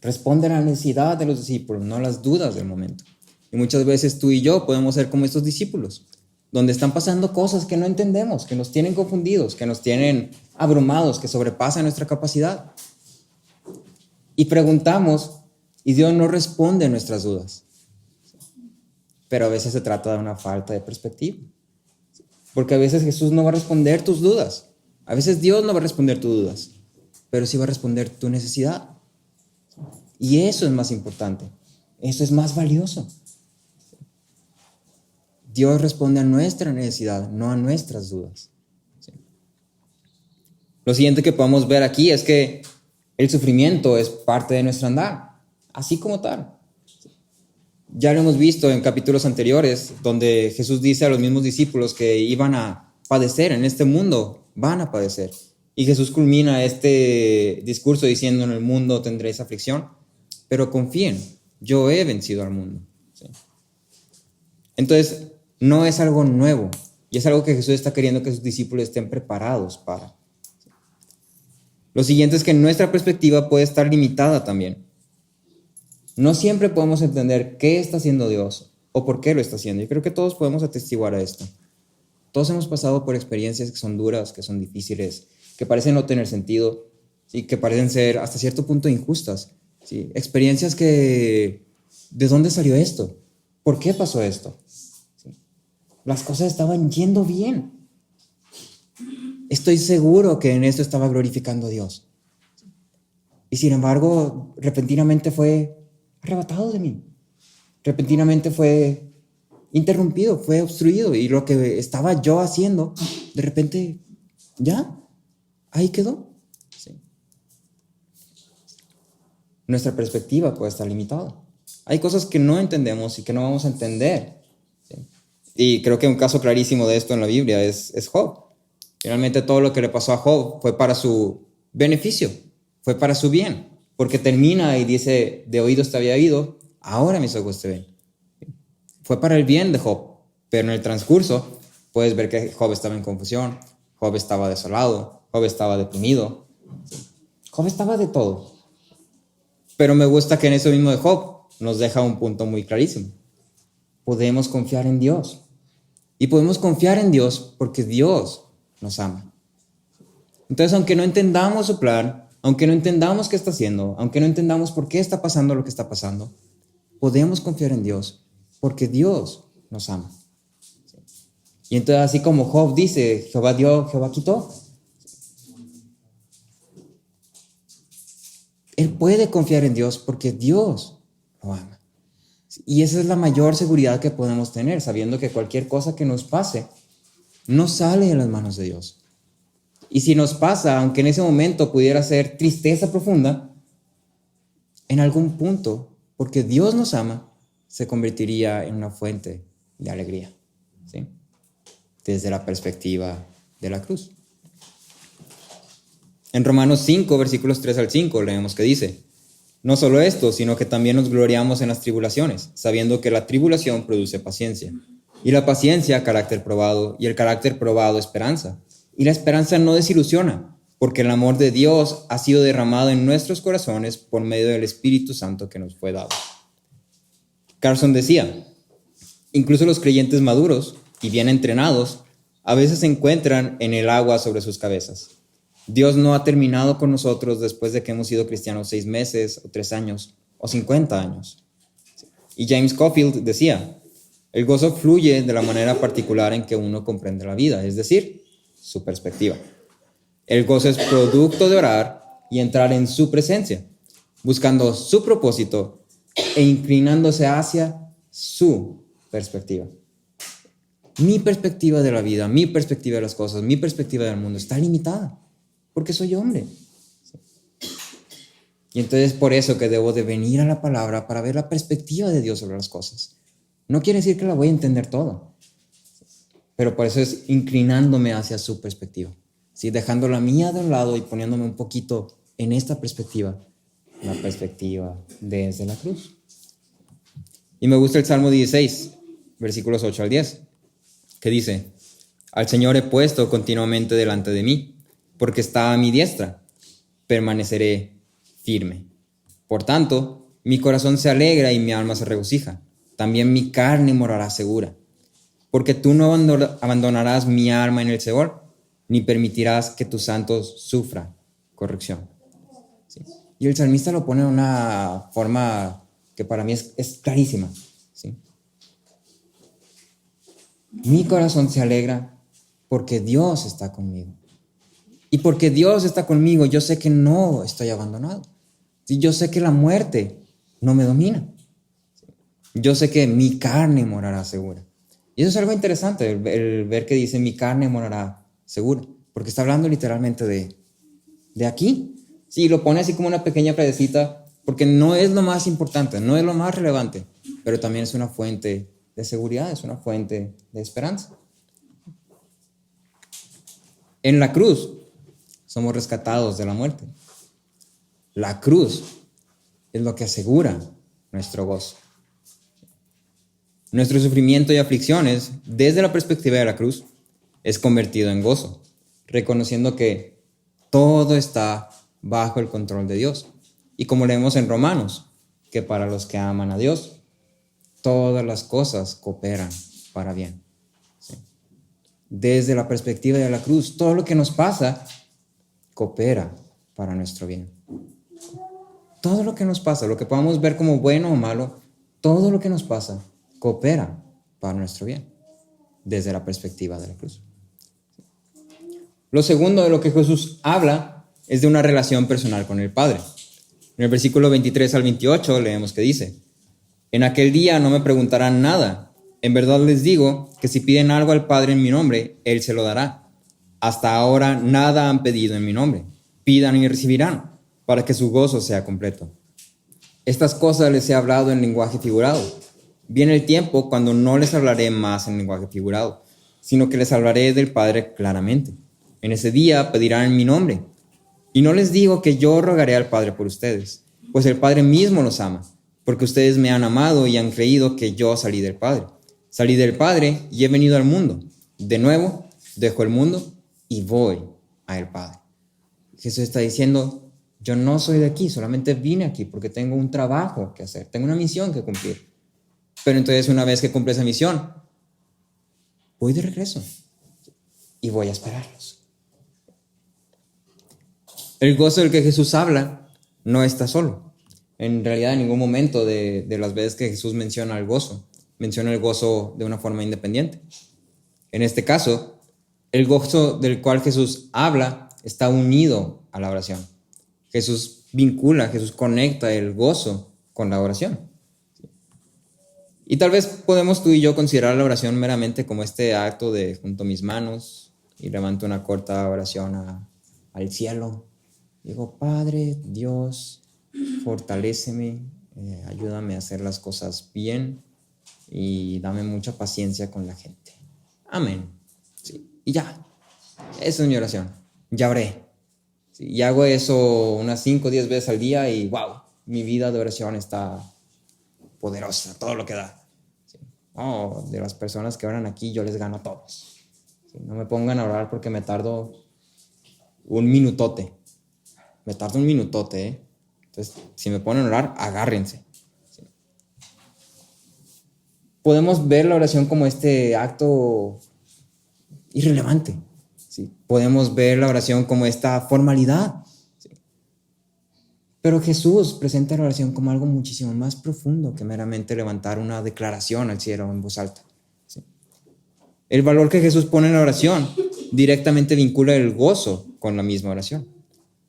Responde a la necesidad de los discípulos, no a las dudas del momento. Y muchas veces tú y yo podemos ser como estos discípulos, donde están pasando cosas que no entendemos, que nos tienen confundidos, que nos tienen abrumados, que sobrepasan nuestra capacidad. Y preguntamos, y Dios no responde a nuestras dudas. Pero a veces se trata de una falta de perspectiva. Porque a veces Jesús no va a responder tus dudas. A veces Dios no va a responder tus dudas, pero sí va a responder tu necesidad. Y eso es más importante. Eso es más valioso. Dios responde a nuestra necesidad, no a nuestras dudas. ¿Sí? Lo siguiente que podemos ver aquí es que el sufrimiento es parte de nuestro andar, así como tal. ¿Sí? Ya lo hemos visto en capítulos anteriores, donde Jesús dice a los mismos discípulos que iban a padecer en este mundo, van a padecer. Y Jesús culmina este discurso diciendo, en el mundo tendréis aflicción, pero confíen, yo he vencido al mundo. ¿Sí? Entonces, no es algo nuevo, y es algo que Jesús está queriendo que sus discípulos estén preparados para. Lo siguiente es que nuestra perspectiva puede estar limitada también. No siempre podemos entender qué está haciendo Dios o por qué lo está haciendo. Yo creo que todos podemos atestiguar a esto. Todos hemos pasado por experiencias que son duras, que son difíciles, que parecen no tener sentido, ¿sí? Que parecen ser hasta cierto punto injustas. ¿Sí? Experiencias que, ¿de dónde salió esto? ¿Por qué pasó esto? Las cosas estaban yendo bien. Estoy seguro que en esto estaba glorificando a Dios. Y sin embargo, repentinamente fue arrebatado de mí. Repentinamente fue interrumpido, fue obstruido. Y lo que estaba yo haciendo, de repente, ya, ahí quedó. Sí. Nuestra perspectiva puede estar limitada. Hay cosas que no entendemos y que no vamos a entender. Y creo que un caso clarísimo de esto en la Biblia es Job. Finalmente todo lo que le pasó a Job fue para su beneficio, fue para su bien, porque termina y dice, de oídos te había oído, ahora mis ojos te ven. Fue para el bien de Job, pero en el transcurso puedes ver que Job estaba en confusión, Job estaba desolado, Job estaba deprimido, Job estaba de todo. Pero me gusta que en eso mismo de Job, nos deja un punto muy clarísimo. Podemos confiar en Dios. Y podemos confiar en Dios porque Dios nos ama. Entonces, aunque no entendamos su plan, aunque no entendamos qué está haciendo, aunque no entendamos por qué está pasando lo que está pasando, podemos confiar en Dios porque Dios nos ama. Y entonces, así como Job dice, Jehová dio, Jehová quitó. Él puede confiar en Dios porque Dios lo ama. Y esa es la mayor seguridad que podemos tener, sabiendo que cualquier cosa que nos pase no sale de las manos de Dios. Y si nos pasa, aunque en ese momento pudiera ser tristeza profunda, en algún punto, porque Dios nos ama, se convertiría en una fuente de alegría, ¿sí? Desde la perspectiva de la cruz. En Romanos 5, versículos 3 al 5, leemos que dice: no solo esto, sino que también nos gloriamos en las tribulaciones, sabiendo que la tribulación produce paciencia, y la paciencia carácter probado, y el carácter probado esperanza. Y la esperanza no desilusiona, porque el amor de Dios ha sido derramado en nuestros corazones por medio del Espíritu Santo que nos fue dado. Carson decía: incluso los creyentes maduros y bien entrenados a veces se encuentran en el agua sobre sus cabezas. Dios no ha terminado con nosotros después de que hemos sido cristianos 6 meses, o 3 años, o 50 años. Y James Caulfield decía: el gozo fluye de la manera particular en que uno comprende la vida, es decir, su perspectiva. El gozo es producto de orar y entrar en su presencia, buscando su propósito e inclinándose hacia su perspectiva. Mi perspectiva de la vida, mi perspectiva de las cosas, mi perspectiva del mundo está limitada, porque soy hombre. Y entonces por eso que debo de venir a la palabra para ver la perspectiva de Dios sobre las cosas. No quiere decir que la voy a entender todo, pero por eso es inclinándome hacia su perspectiva, ¿sí? Dejando la mía de un lado y poniéndome un poquito en esta perspectiva, la perspectiva desde la cruz. Y me gusta el Salmo 16, versículos 8 al 10, que dice: al Señor he puesto continuamente delante de mí, porque está a mi diestra, permaneceré firme. Por tanto, mi corazón se alegra y mi alma se regocija, también mi carne morará segura. Porque tú no abandonarás mi alma en el Seol, ni permitirás que tus santos sufran corrección. ¿Sí? Y el salmista lo pone de una forma que para mí es clarísima. ¿Sí? Mi corazón se alegra porque Dios está conmigo. Y porque Dios está conmigo, yo sé que no estoy abandonado. ¿Sí? Yo sé que la muerte no me domina. ¿Sí? Yo sé que mi carne morará segura. Y eso es algo interesante, el ver que dice mi carne morará segura, porque está hablando literalmente de aquí. Sí, lo pone así como una pequeña predecita, porque no es lo más importante, no es lo más relevante, pero también es una fuente de seguridad, es una fuente de esperanza. En la cruz somos rescatados de la muerte. La cruz es lo que asegura nuestro gozo. Nuestro sufrimiento y aflicciones, desde la perspectiva de la cruz, es convertido en gozo, reconociendo que todo está bajo el control de Dios. Y como leemos en Romanos, que para los que aman a Dios, todas las cosas cooperan para bien. ¿Sí? Desde la perspectiva de la cruz, todo lo que nos pasa coopera para nuestro bien. Todo lo que nos pasa, lo que podamos ver como bueno o malo, todo lo que nos pasa coopera para nuestro bien, desde la perspectiva de la cruz. Lo segundo de lo que Jesús habla es de una relación personal con el Padre. En el versículo 23 al 28 leemos que dice: en aquel día no me preguntarán nada. En verdad les digo que si piden algo al Padre en mi nombre, Él se lo dará. Hasta ahora nada han pedido en mi nombre. Pidan y recibirán, para que su gozo sea completo. Estas cosas les he hablado en lenguaje figurado. Viene el tiempo cuando no les hablaré más en lenguaje figurado, sino que les hablaré del Padre claramente. En ese día pedirán en mi nombre. Y no les digo que yo rogaré al Padre por ustedes, pues el Padre mismo los ama, porque ustedes me han amado y han creído que yo salí del Padre. Salí del Padre y he venido al mundo. De nuevo, dejo el mundo y voy al Padre. Jesús está diciendo: Yo no soy de aquí, solamente vine aquí porque tengo un trabajo que hacer, tengo una misión que cumplir. Pero entonces una vez que cumple esa misión, voy de regreso y voy a esperarlos. El gozo del que Jesús habla no está solo. En realidad en ningún momento de las veces que Jesús menciona el gozo de una forma independiente. En este caso, el gozo del cual Jesús habla está unido a la oración. Jesús conecta el gozo con la oración. Y tal vez podemos tú y yo considerar la oración meramente como este acto de junto mis manos y levanto una corta oración al cielo. Digo, Padre, Dios, fortaléceme, ayúdame a hacer las cosas bien y dame mucha paciencia con la gente. Amén. Sí. Y ya, esa es mi oración. Ya oré. Sí. Y hago eso unas 5 o 10 veces al día y wow, mi vida de oración está poderosa, todo lo que da. Sí. Oh, de las personas que oran aquí, yo les gano a todos. Sí. No me pongan a orar porque me tardo un minutote. Entonces, si me ponen a orar, agárrense. ¿Sí? Podemos ver la oración como este acto irrelevante. ¿Sí? Podemos ver la oración como esta formalidad. ¿Sí? Pero Jesús presenta la oración como algo muchísimo más profundo que meramente levantar una declaración al cielo en voz alta. ¿Sí? El valor que Jesús pone en la oración directamente vincula el gozo con la misma oración.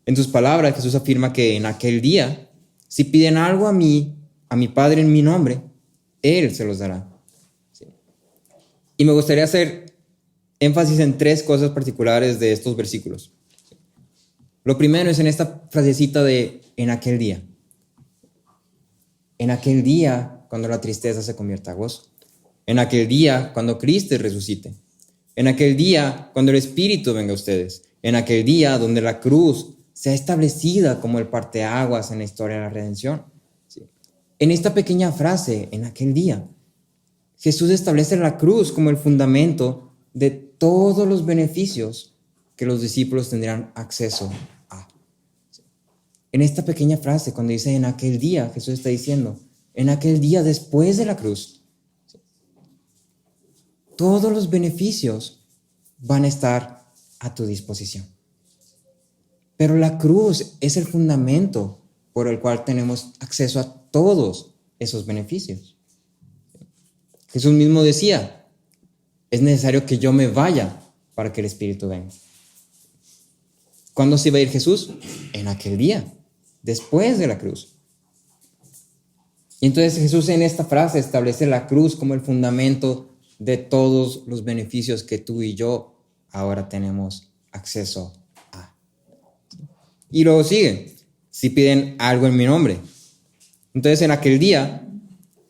En sus palabras, Jesús afirma que en aquel día, si piden algo a mi Padre en mi nombre, Él se los dará. ¿Sí? Y me gustaría hacer énfasis en 3 cosas particulares de estos versículos. ¿Sí? Lo primero es en esta frasecita de en aquel día. En aquel día, cuando la tristeza se convierta a gozo. En aquel día, cuando Cristo resucite. En aquel día, cuando el Espíritu venga a ustedes. En aquel día, donde la cruz sea establecida como el parteaguas en la historia de la redención. ¿Sí? En esta pequeña frase, en aquel día, Jesús establece la cruz como el fundamento de todos los beneficios que los discípulos tendrán acceso a. ¿Sí? En esta pequeña frase, cuando dice en aquel día, Jesús está diciendo, en aquel día después de la cruz, ¿sí? Todos los beneficios van a estar a tu disposición. Pero la cruz es el fundamento por el cual tenemos acceso a todos esos beneficios. Jesús mismo decía, es necesario que yo me vaya para que el Espíritu venga. ¿Cuándo se iba a ir Jesús? En aquel día, después de la cruz. Y entonces Jesús en esta frase establece la cruz como el fundamento de todos los beneficios que tú y yo ahora tenemos acceso a. Y luego sigue, si piden algo en mi nombre. Entonces en aquel día,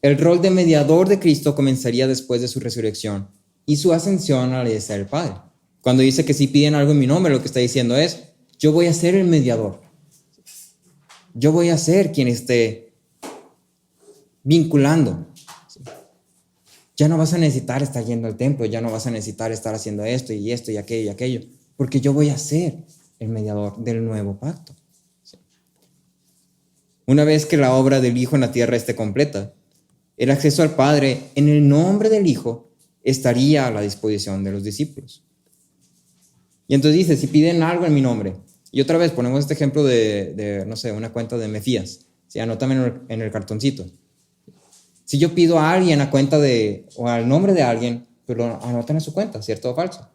el rol de mediador de Cristo comenzaría después de su resurrección y su ascensión a la diestra del Padre. Cuando dice que si piden algo en mi nombre, lo que está diciendo es, yo voy a ser el mediador. Yo voy a ser quien esté vinculando. Ya no vas a necesitar estar yendo al templo, ya no vas a necesitar estar haciendo esto y aquello, porque yo voy a ser el mediador del nuevo pacto. ¿Sí? Una vez que la obra del Hijo en la tierra esté completa, el acceso al Padre en el nombre del Hijo estaría a la disposición de los discípulos. Y entonces dice, si piden algo en mi nombre, y otra vez ponemos este ejemplo de no sé, una cuenta de Mefías, ¿sí? Anótame en el cartoncito. Si yo pido a alguien a cuenta o al nombre de alguien, pues lo anotan en su cuenta, ¿cierto o falso?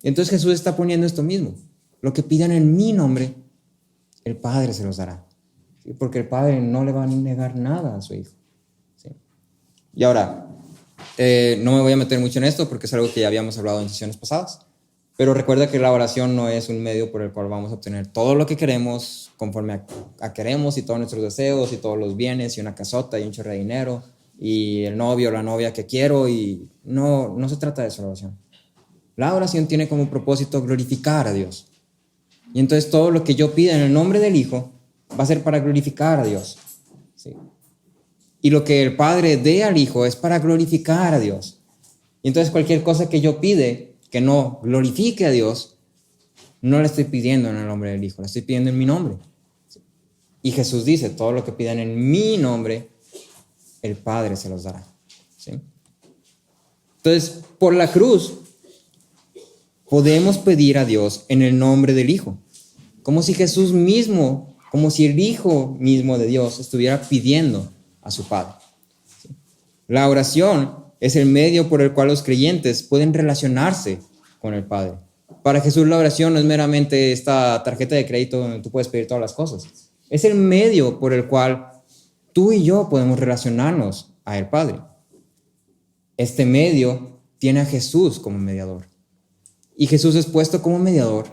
Y entonces Jesús está poniendo esto mismo. Lo que pidan en mi nombre, el Padre se los dará. ¿Sí? Porque el Padre no le va a negar nada a su Hijo. ¿Sí? Y ahora, no me voy a meter mucho en esto porque es algo que ya habíamos hablado en sesiones pasadas. Pero recuerda que la oración no es un medio por el cual vamos a obtener todo lo que queremos conforme a queremos y todos nuestros deseos y todos los bienes y una casota y un chorro de dinero y el novio o la novia que quiero y no se trata de eso la oración. La oración tiene como propósito glorificar a Dios. Y entonces todo lo que yo pida en el nombre del Hijo va a ser para glorificar a Dios. ¿Sí? Y lo que el Padre dé al Hijo es para glorificar a Dios. Y entonces cualquier cosa que yo pide que no glorifique a Dios, no la estoy pidiendo en el nombre del Hijo, la estoy pidiendo en mi nombre. Y Jesús dice, todo lo que pidan en mi nombre, el Padre se los dará. ¿Sí? Entonces, por la cruz, podemos pedir a Dios en el nombre del Hijo. Como si Jesús mismo, como si el Hijo mismo de Dios estuviera pidiendo a su Padre. ¿Sí? La oración es el medio por el cual los creyentes pueden relacionarse con el Padre. Para Jesús la oración no es meramente esta tarjeta de crédito donde tú puedes pedir todas las cosas. Es el medio por el cual tú y yo podemos relacionarnos a el Padre. Este medio tiene a Jesús como mediador. Y Jesús es puesto como mediador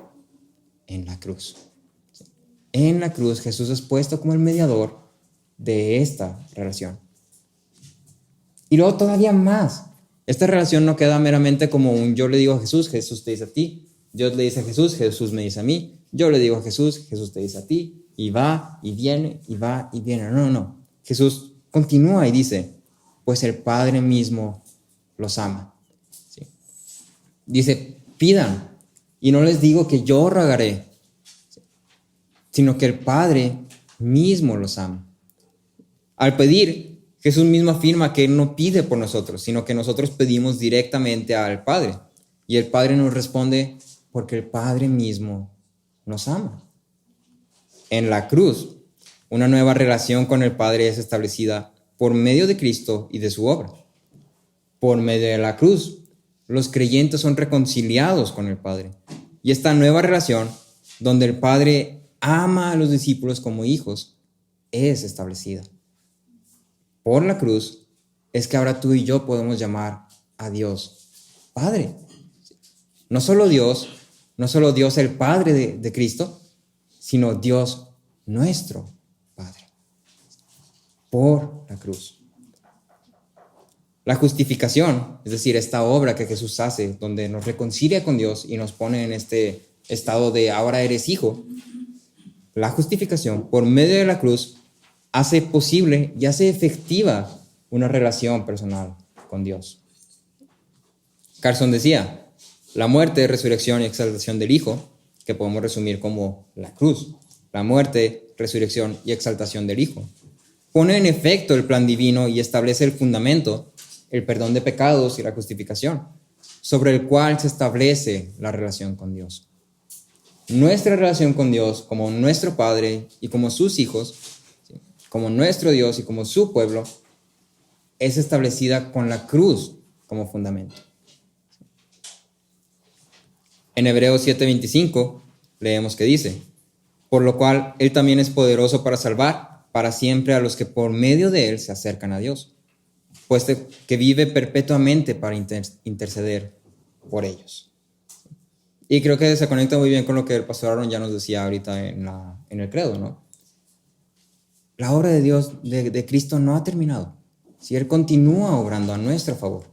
en la cruz. En la cruz Jesús es puesto como el mediador de esta relación. Y luego todavía más. Esta relación no queda meramente como un yo le digo a Jesús, Jesús te dice a ti. Yo le dice a Jesús, Jesús me dice a mí. Yo le digo a Jesús, Jesús te dice a ti. Y va y viene, y va y viene. No. Jesús continúa y dice, pues el Padre mismo los ama. ¿Sí? Dice, pidan, y no les digo que yo rogaré, sino que el Padre mismo los ama. Al pedir, Jesús mismo afirma que Él no pide por nosotros, sino que nosotros pedimos directamente al Padre. Y el Padre nos responde, porque el Padre mismo nos ama. En la cruz, una nueva relación con el Padre es establecida por medio de Cristo y de su obra. Por medio de la cruz, los creyentes son reconciliados con el Padre. Y esta nueva relación, donde el Padre ama a los discípulos como hijos, es establecida. Por la cruz es que ahora tú y yo podemos llamar a Dios Padre. No solo Dios el Padre de Cristo, sino Dios nuestro Padre. Por la cruz. La justificación, es decir, esta obra que Jesús hace, donde nos reconcilia con Dios y nos pone en este estado de ahora eres hijo, la justificación por medio de la cruz hace posible y hace efectiva una relación personal con Dios. Carson decía, la muerte, resurrección y exaltación del Hijo, que podemos resumir como la cruz, la muerte, resurrección y exaltación del Hijo, pone en efecto el plan divino y establece el fundamento, el perdón de pecados y la justificación, sobre el cual se establece la relación con Dios. Nuestra relación con Dios como nuestro Padre y como sus hijos, como nuestro Dios y como su pueblo, es establecida con la cruz como fundamento. En Hebreos 7:25 leemos que dice, por lo cual Él también es poderoso para salvar para siempre a los que por medio de Él se acercan a Dios, puesto que vive perpetuamente para interceder por ellos. Y creo que se conecta muy bien con lo que el pastor Aaron ya nos decía ahorita en el credo, ¿no? La obra de Dios, de Cristo no ha terminado. Si Él continúa obrando a nuestro favor,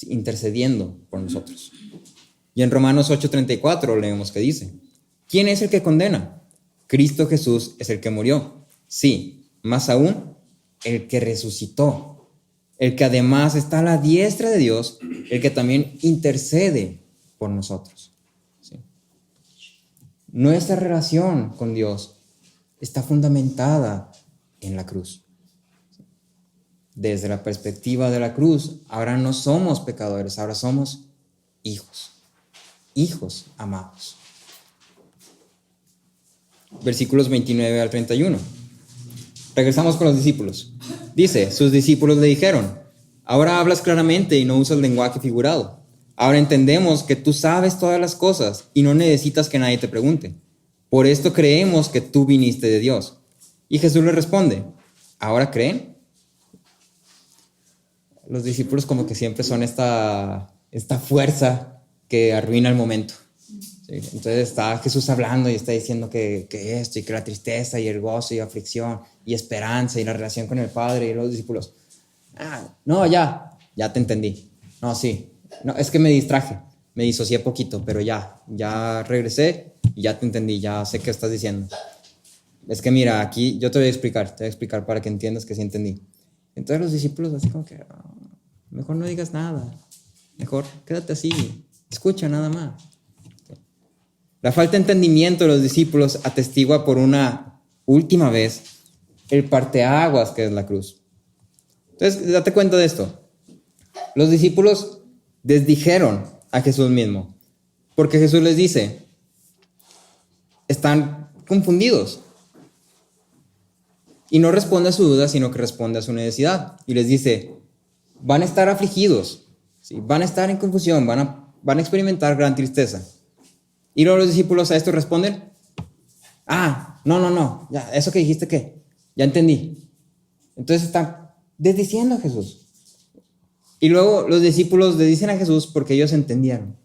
intercediendo por nosotros. Y en Romanos 8:34 leemos que dice, ¿quién es el que condena? Cristo Jesús es el que murió. Sí, más aún, el que resucitó. El que además está a la diestra de Dios, el que también intercede por nosotros. ¿Sí? Nuestra relación con Dios está fundamentada en la cruz. Desde la perspectiva de la cruz, ahora no somos pecadores, ahora somos hijos amados. Versículos 29 al 31. Regresamos con los discípulos. Dice, sus discípulos le dijeron, ahora hablas claramente y no usas lenguaje figurado. Ahora entendemos que tú sabes todas las cosas y no necesitas que nadie te pregunte. Por esto creemos que tú viniste de Dios. Y Jesús le responde, ¿ahora creen? Los discípulos como que siempre son esta fuerza que arruina el momento. ¿Sí? Entonces está Jesús hablando y está diciendo que esto y que la tristeza y el gozo y aflicción y esperanza y la relación con el Padre y los discípulos. No, ya te entendí. No, sí. No, es que me distraje, me disocié poquito, pero ya regresé y ya te entendí, ya sé qué estás diciendo. Es que mira, aquí yo te voy a explicar para que entiendas que sí entendí. Entonces los discípulos así como que, mejor no digas nada, mejor quédate así, escucha nada más. La falta de entendimiento de los discípulos atestigua por una última vez el parteaguas que es la cruz. Entonces, date cuenta de esto. Los discípulos desdijeron a Jesús mismo, porque Jesús les dice, están confundidos. Y no responde a su duda, sino que responde a su necesidad. Y les dice, van a estar afligidos, ¿sí? Van a estar en confusión, van a experimentar gran tristeza. Y luego los discípulos a esto responden, no, ya, eso que dijiste, ¿qué? Ya entendí. Entonces están desdiciendo a Jesús. Y luego los discípulos le dicen a Jesús porque ellos entendieron,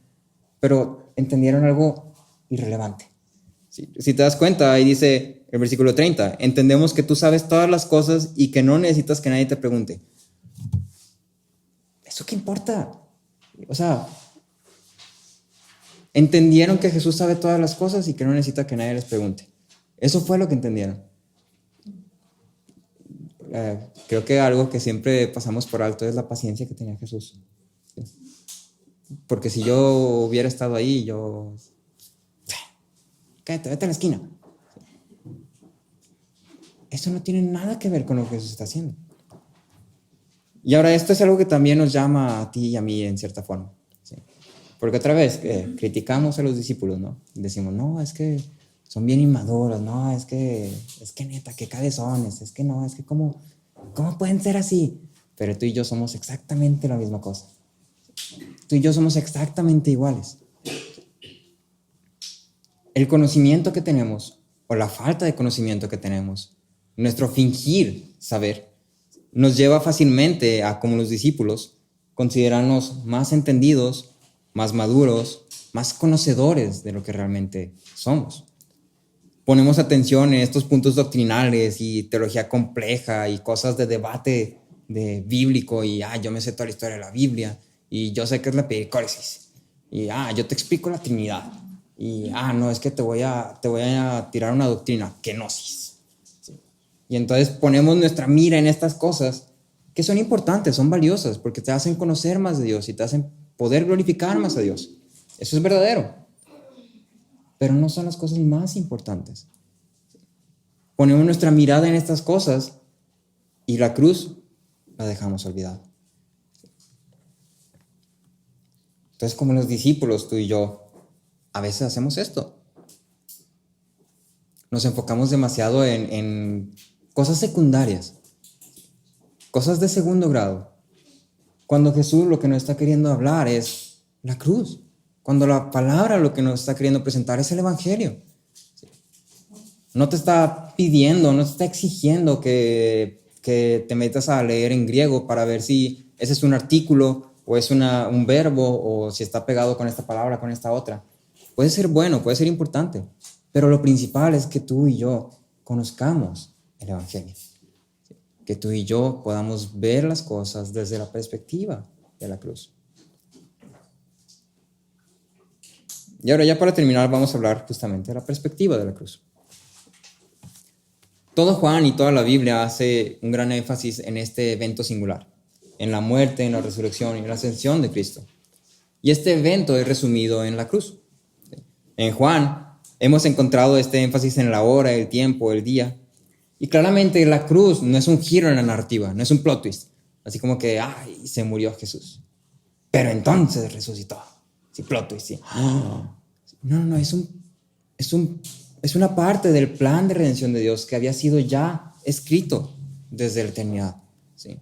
pero entendieron algo irrelevante. Si te das cuenta, ahí dice el versículo 30, entendemos que tú sabes todas las cosas y que no necesitas que nadie te pregunte. ¿Eso qué importa? O sea, entendieron que Jesús sabe todas las cosas y que no necesita que nadie les pregunte. Eso fue lo que entendieron. Creo que algo que siempre pasamos por alto es la paciencia que tenía Jesús. ¿Sí? Porque si yo hubiera estado ahí, cállate, vete a la esquina. Eso no tiene nada que ver con lo que Jesús está haciendo. Y ahora esto es algo que también nos llama a ti y a mí en cierta forma. ¿Sí? Porque otra vez criticamos a los discípulos, ¿no? Decimos, no, es que son bien inmaduros, no, es que neta, qué cabezones, es que ¿cómo pueden ser así? Pero tú y yo somos exactamente la misma cosa. Tú y yo somos exactamente iguales. El conocimiento que tenemos, o la falta de conocimiento que tenemos, nuestro fingir saber, nos lleva fácilmente a, como los discípulos, considerarnos más entendidos, más maduros, más conocedores de lo que realmente somos. Ponemos atención en estos puntos doctrinales y teología compleja y cosas de debate bíblico y yo me sé toda la historia de la Biblia y yo sé qué es la pericóresis y yo te explico la Trinidad y no, es que te voy a tirar una doctrina, kenosis. ¿Sí? Y entonces ponemos nuestra mira en estas cosas que son importantes, son valiosas porque te hacen conocer más de Dios y te hacen poder glorificar más a Dios. Eso es verdadero. Pero no son las cosas más importantes. Ponemos nuestra mirada en estas cosas y la cruz la dejamos olvidada. Entonces, como los discípulos, tú y yo, a veces hacemos esto. Nos enfocamos demasiado en cosas secundarias, cosas de segundo grado, cuando Jesús lo que nos está queriendo hablar es la cruz. Cuando la palabra lo que nos está queriendo presentar es el evangelio. No te está pidiendo, no te está exigiendo que te metas a leer en griego para ver si ese es un artículo o es un verbo o si está pegado con esta palabra, con esta otra. Puede ser bueno, puede ser importante, pero lo principal es que tú y yo conozcamos el evangelio. Que tú y yo podamos ver las cosas desde la perspectiva de la cruz. Y ahora ya para terminar vamos a hablar justamente de la perspectiva de la cruz. Todo Juan y toda la Biblia hace un gran énfasis en este evento singular, en la muerte, en la resurrección y en la ascensión de Cristo. Y este evento es resumido en la cruz. En Juan hemos encontrado este énfasis en la hora, el tiempo, el día. Y claramente la cruz no es un giro en la narrativa, no es un plot twist. Así como que, se murió Jesús. Pero entonces resucitó. Sí, plot twist, sí. No, es una parte del plan de redención de Dios que había sido ya escrito desde la eternidad. ¿Sí?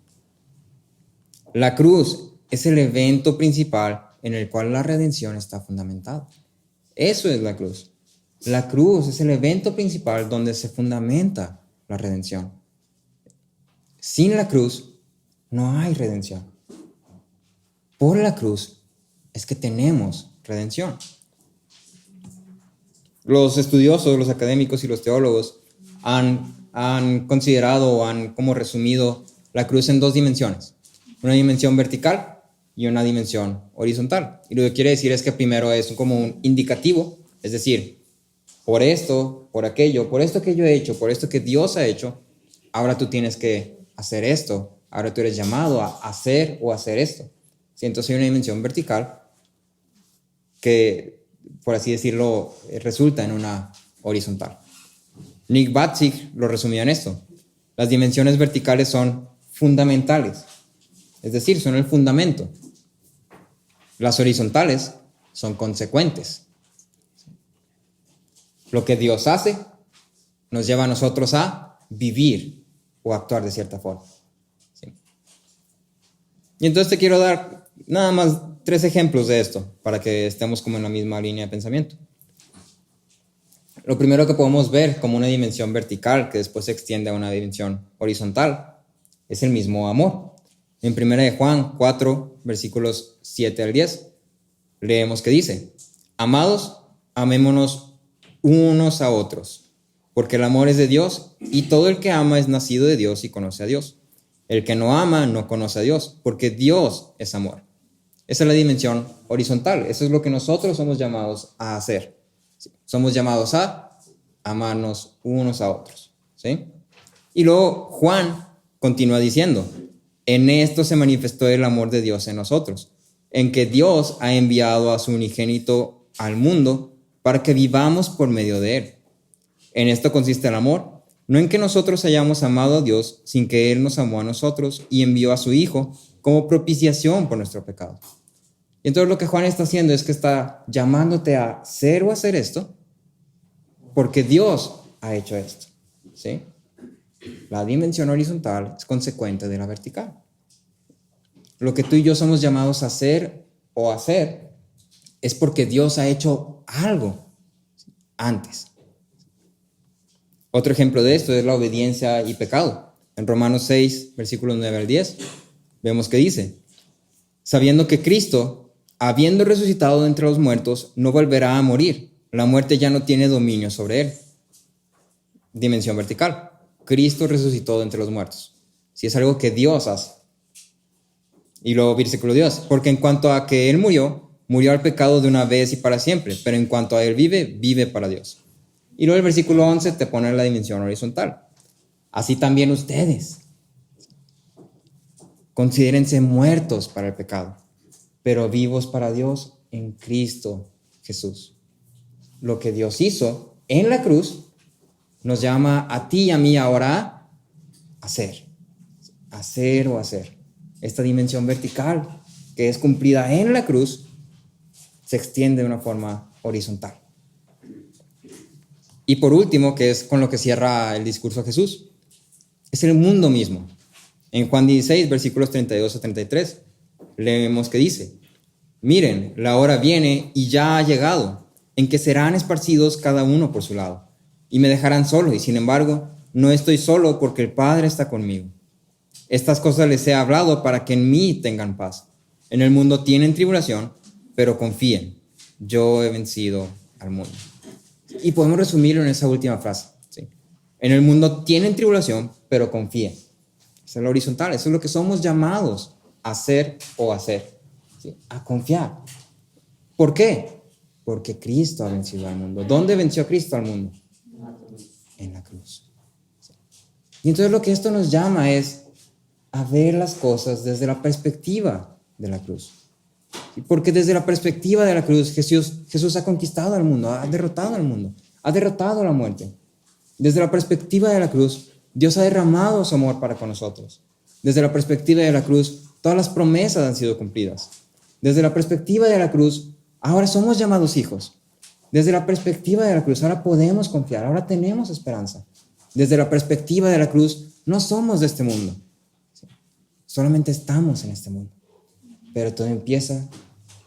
La cruz es el evento principal en el cual la redención está fundamentada. Eso es la cruz. La cruz es el evento principal donde se fundamenta la redención. Sin la cruz no hay redención. Por la cruz es que tenemos redención. Los estudiosos, los académicos y los teólogos han considerado o han como resumido la cruz en dos dimensiones. Una dimensión vertical y una dimensión horizontal. Y lo que quiere decir es que primero es como un indicativo, es decir, por esto, por aquello, por esto que yo he hecho, por esto que Dios ha hecho, ahora tú tienes que hacer esto, ahora tú eres llamado a hacer o hacer esto. ¿Sí? Entonces hay una dimensión vertical que, por así decirlo, resulta en una horizontal. Nick Batzig lo resumía en esto. Las dimensiones verticales son fundamentales, es decir, son el fundamento. Las horizontales son consecuentes. Lo que Dios hace nos lleva a nosotros a vivir o actuar de cierta forma. ¿Sí? Y entonces te quiero dar nada más 3 ejemplos de esto para que estemos como en la misma línea de pensamiento. Lo primero que podemos ver como una dimensión vertical que después se extiende a una dimensión horizontal es el mismo amor. En 1 de Juan 4, versículos 7 al 10, leemos que dice: Amados, amémonos unos a otros, porque el amor es de Dios, y todo el que ama es nacido de Dios y conoce a Dios. El que no ama no conoce a Dios, porque Dios es amor. Esa es la dimensión horizontal. Eso es lo que nosotros somos llamados a hacer. Somos llamados a amarnos unos a otros. ¿Sí? Y luego Juan continúa diciendo: en esto se manifestó el amor de Dios en nosotros, en que Dios ha enviado a su unigénito al mundo para que vivamos por medio de él. En esto consiste el amor, no en que nosotros hayamos amado a Dios, sin que Él nos amó a nosotros y envió a su Hijo como propiciación por nuestro pecado. Y entonces lo que Juan está haciendo es que está llamándote a ser o hacer esto porque Dios ha hecho esto. ¿Sí? La dimensión horizontal es consecuente de la vertical. Lo que tú y yo somos llamados a hacer o hacer es porque Dios ha hecho algo antes. Otro ejemplo de esto es la obediencia y pecado. En Romanos 6, versículos 9 al 10, vemos que dice: sabiendo que Cristo, habiendo resucitado de entre los muertos, no volverá a morir. La muerte ya no tiene dominio sobre él. Dimensión vertical. Cristo resucitó de entre los muertos. Si es algo que Dios hace. Y luego versículo 10. Porque en cuanto a que él murió, murió al pecado de una vez y para siempre. Pero en cuanto a él vive, vive para Dios. Y luego el versículo 11 te pone la dimensión horizontal. Así también ustedes. Considérense muertos para el pecado, pero vivos para Dios en Cristo Jesús. Lo que Dios hizo en la cruz nos llama a ti y a mí ahora a hacer. Hacer o hacer. Esta dimensión vertical que es cumplida en la cruz se extiende de una forma horizontal. Y por último, que es con lo que cierra el discurso de Jesús, es el mundo mismo. En Juan 16, versículos 32 a 33, leemos que dice: miren, la hora viene y ya ha llegado, en que serán esparcidos cada uno por su lado, y me dejarán solo, y sin embargo, no estoy solo porque el Padre está conmigo. Estas cosas les he hablado para que en mí tengan paz. En el mundo tienen tribulación, pero confíen, yo he vencido al mundo. Y podemos resumirlo en esa última frase. ¿Sí? En el mundo tienen tribulación, pero confíen. Esa es la horizontal, eso es lo que somos llamados a hacer o hacer. ¿Sí? A confiar. ¿Por qué? Porque Cristo ha vencido al mundo. ¿Dónde venció Cristo al mundo? En la cruz. ¿Sí? Y entonces lo que esto nos llama es a ver las cosas desde la perspectiva de la cruz. Porque desde la perspectiva de la cruz, Jesús ha conquistado al mundo, ha derrotado al mundo, ha derrotado la muerte. Desde la perspectiva de la cruz, Dios ha derramado su amor para con nosotros. Desde la perspectiva de la cruz, todas las promesas han sido cumplidas. Desde la perspectiva de la cruz, ahora somos llamados hijos. Desde la perspectiva de la cruz, ahora podemos confiar, ahora tenemos esperanza. Desde la perspectiva de la cruz, no somos de este mundo. Solamente estamos en este mundo. Pero todo empieza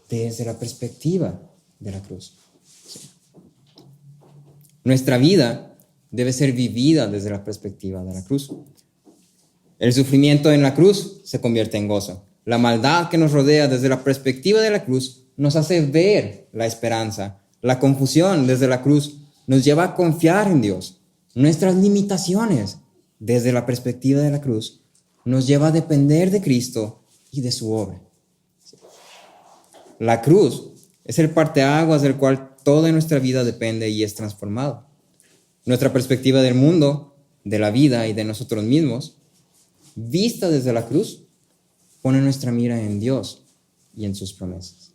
desde la perspectiva de la cruz. Sí. Nuestra vida debe ser vivida desde la perspectiva de la cruz. El sufrimiento en la cruz se convierte en gozo. La maldad que nos rodea desde la perspectiva de la cruz nos hace ver la esperanza. La confusión desde la cruz nos lleva a confiar en Dios. Nuestras limitaciones desde la perspectiva de la cruz nos lleva a depender de Cristo y de su obra. La cruz es el parteaguas del cual toda nuestra vida depende y es transformado. Nuestra perspectiva del mundo, de la vida y de nosotros mismos, vista desde la cruz, pone nuestra mira en Dios y en sus promesas.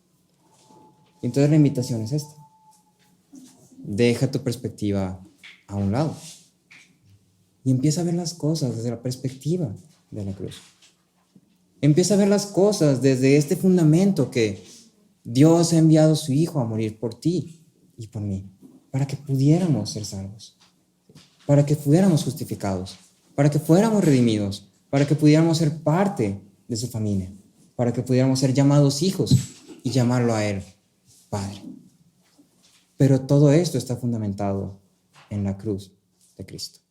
Y entonces la invitación es esta. Deja tu perspectiva a un lado. y empieza a ver las cosas desde la perspectiva de la cruz. Empieza a ver las cosas desde este fundamento que Dios ha enviado a su Hijo a morir por ti y por mí, para que pudiéramos ser salvos, para que fuéramos justificados, para que fuéramos redimidos, para que pudiéramos ser parte de su familia, para que pudiéramos ser llamados hijos y llamarlo a Él Padre. Pero todo esto está fundamentado en la cruz de Cristo.